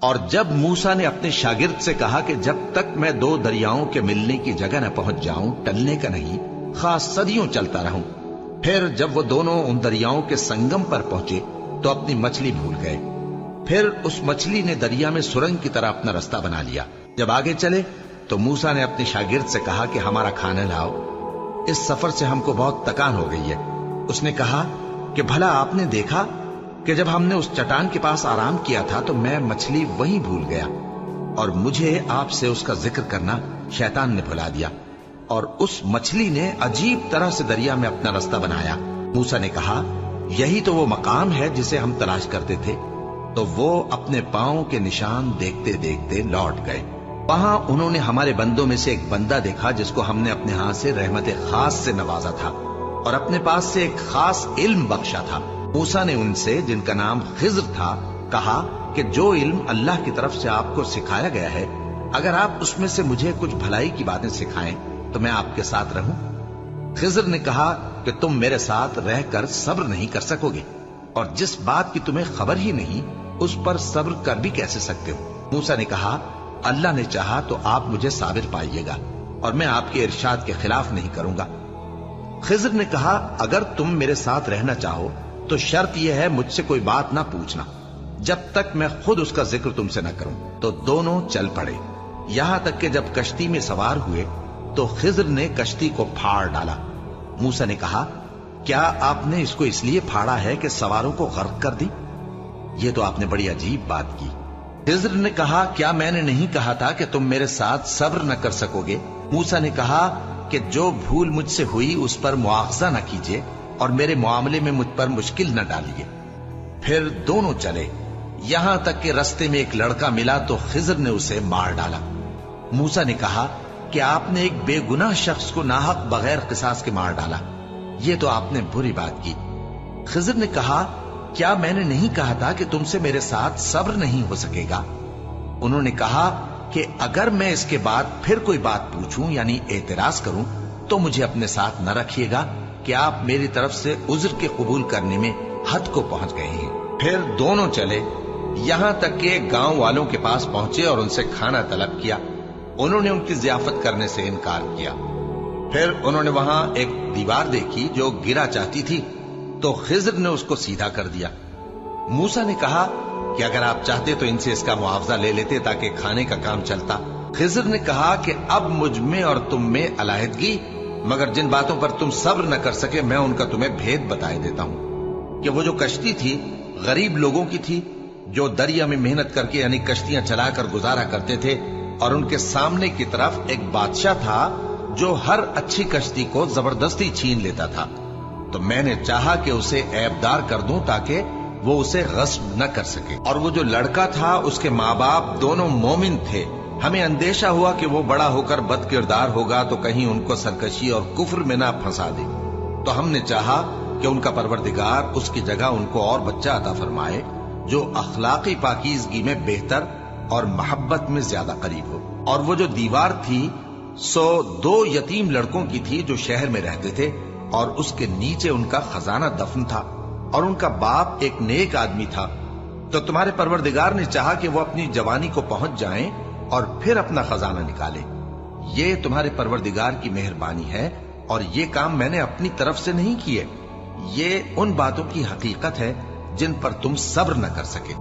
اور جب موسیٰ نے اپنے شاگرد سے کہا کہ جب تک میں دو دریاؤں کے ملنے کی جگہ نہ پہنچ جاؤں ٹلنے کا نہیں، خاص صدیوں چلتا رہوں، پھر جب وہ دونوں ان دریاؤں کے سنگم پر پہنچے تو اپنی مچھلی بھول گئے۔ پھر اس مچھلی نے دریا میں سرنگ کی طرح اپنا رستہ بنا لیا۔ جب آگے چلے تو موسیٰ نے اپنے شاگرد سے کہا کہ ہمارا کھانا لاؤ، اس سفر سے ہم کو بہت تکان ہو گئی ہے۔ اس نے کہا کہ بھلا آپ نے دیکھا کہ جب ہم نے اس چٹان کے پاس آرام کیا تھا تو میں مچھلی وہیں بھول گیا، اور مجھے آپ سے اس کا ذکر کرنا شیطان نے بھلا دیا، اور اس مچھلی نے عجیب طرح سے دریا میں اپنا رستہ بنایا۔ موسیٰ نے کہا یہی تو وہ مقام ہے جسے ہم تلاش کرتے تھے۔ تو وہ اپنے پاؤں کے نشان دیکھتے دیکھتے لوٹ گئے۔ وہاں انہوں نے ہمارے بندوں میں سے ایک بندہ دیکھا جس کو ہم نے اپنے ہاں سے رحمت خاص سے نوازا تھا اور اپنے پاس سے ایک خاص علم بخشا تھا۔ موسیٰ نے ان سے جن کا نام خضر تھا کہا کہ جو علم اللہ کی طرف سے آپ کو سکھایا گیا ہے، اگر آپ اس میں سے مجھے کچھ بھلائی کی باتیں سکھائیں تو میں آپ کے ساتھ رہوں۔ خضر نے کہا کہ تم میرے ساتھ رہ کر صبر نہیں کر سکو گے، اور جس بات کی تمہیں خبر ہی نہیں اس پر صبر کر بھی کیسے سکتے ہو؟ موسیٰ نے کہا اللہ نے چاہا تو آپ مجھے صابر پائیے گا، اور میں آپ کے ارشاد کے خلاف نہیں کروں گا۔ خضر نے کہا اگر تم میرے ساتھ رہنا چاہو تو شرط یہ ہے مجھ سے کوئی بات نہ پوچھنا جب تک میں خود اس کا ذکر تم سے نہ کروں۔ تو دونوں چل پڑے، یہاں تک کہ جب کشتی میں سوار ہوئے تو خضر نے کشتی کو پھاڑ ڈالا۔ موسیٰ نے کہا کیا آپ نے اس کو اس لیے پھاڑا ہے کہ سواروں کو غرق کر دی؟ یہ تو آپ نے بڑی عجیب بات کی۔ خضر نے کہا کیا میں نے نہیں کہا تھا کہ تم میرے ساتھ صبر نہ کر سکو گے؟ موسیٰ نے کہا کہ جو بھول مجھ سے ہوئی اس پر مواخذہ نہ کیجیے اور میرے معاملے میں مجھ پر مشکل نہ ڈالیے۔ پھر دونوں چلے، یہاں تک کہ رستے میں ایک لڑکا ملا تو خضر نے اسے مار ڈالا۔ موسیٰ نے کہا کہ آپ نے ایک بے گناہ شخص کو ناحق بغیر قصاص کے مار ڈالا، یہ تو آپ نے بری بات کی۔ خضر نے کہا کیا میں نے نہیں کہا تھا کہ تم سے میرے ساتھ صبر نہیں ہو سکے گا؟ انہوں نے کہا کہ اگر میں اس کے بعد پھر کوئی بات پوچھوں یعنی اعتراض کروں تو مجھے اپنے ساتھ نہ رکھیے گا کہ آپ میری طرف سے عذر کے قبول کرنے میں حد کو پہنچ گئے ہیں۔ پھر دونوں چلے، یہاں تک کہ گاؤں والوں کے پاس پہنچے اور ان سے کھانا طلب کیا۔ انہوں نے ان کی ضیافت کرنے سے انکار کیا۔ پھر انہوں نے وہاں ایک دیوار دیکھی جو گرا چاہتی تھی تو خضر نے اس کو سیدھا کر دیا۔ موسیٰ نے کہا کہ اگر آپ چاہتے تو ان سے اس کا معاوضہ لے لیتے تاکہ کھانے کا کام چلتا۔ خضر نے کہا کہ اب مجھ میں اور تم میں علیحدگی، مگر جن باتوں پر تم صبر نہ کر سکے میں ان کا تمہیں بھید بتائے دیتا ہوں کہ وہ جو کشتی تھی غریب لوگوں کی تھی جو دریا میں محنت کر کے یعنی کشتیاں چلا کر گزارا کرتے تھے، اور ان کے سامنے کی طرف ایک بادشاہ تھا جو ہر اچھی کشتی کو زبردستی چھین لیتا تھا۔ تو میں نے چاہا کہ اسے عیبدار کر دوں تاکہ وہ اسے غصب نہ کر سکے۔ اور وہ جو لڑکا تھا اس کے ماں باپ دونوں مومن تھے۔ ہمیں اندیشہ ہوا کہ وہ بڑا ہو کر بد کردار ہوگا تو کہیں ان کو سرکشی اور کفر میں نہ پھنسا دے، تو ہم نے چاہا کہ ان کا پروردگار اس کی جگہ ان کو اور بچہ عطا فرمائے جو اخلاقی پاکیزگی میں بہتر اور محبت میں زیادہ قریب ہو۔ اور وہ جو دیوار تھی سو 2 یتیم لڑکوں کی تھی جو شہر میں رہتے تھے، اور اس کے نیچے ان کا خزانہ دفن تھا، اور ان کا باپ ایک نیک آدمی تھا۔ تو تمہارے پروردگار نے چاہا کہ وہ اپنی جوانی کو پہنچ جائیں اور پھر اپنا خزانہ نکالے۔ یہ تمہارے پروردگار کی مہربانی ہے، اور یہ کام میں نے اپنی طرف سے نہیں کیے، یہ ان باتوں کی حقیقت ہے جن پر تم صبر نہ کر سکے۔